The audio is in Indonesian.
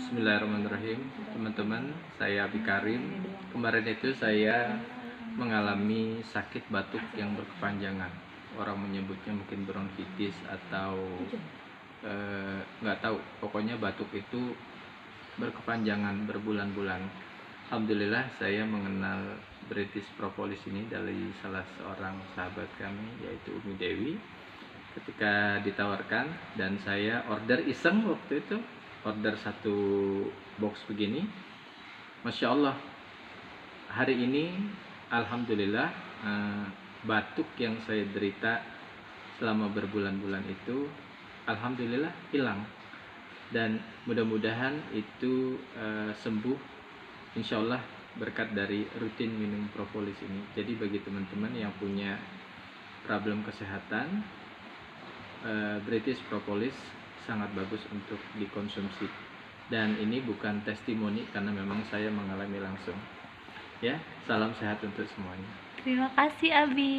Bismillahirrahmanirrahim. Teman-teman, saya Abi Karim. Kemarin itu saya mengalami sakit batuk yang berkepanjangan. Orang menyebutnya mungkin bronkitis atau nggak tahu. Pokoknya batuk itu berkepanjangan berbulan-bulan. Alhamdulillah saya mengenal British Propolis ini dari salah seorang sahabat kami, yaitu Umi Dewi. Ketika ditawarkan dan saya order iseng waktu itu, order satu box begini, Masya Allah, hari ini Alhamdulillah, batuk yang saya derita selama berbulan-bulan itu Alhamdulillah hilang, dan mudah-mudahan itu sembuh Insya Allah berkat dari rutin minum propolis ini. Jadi bagi teman-teman yang punya problem kesehatan, British Propolis sangat bagus untuk dikonsumsi, dan ini bukan testimoni karena memang saya mengalami langsung. Ya, salam sehat untuk semuanya. Terima kasih Abi.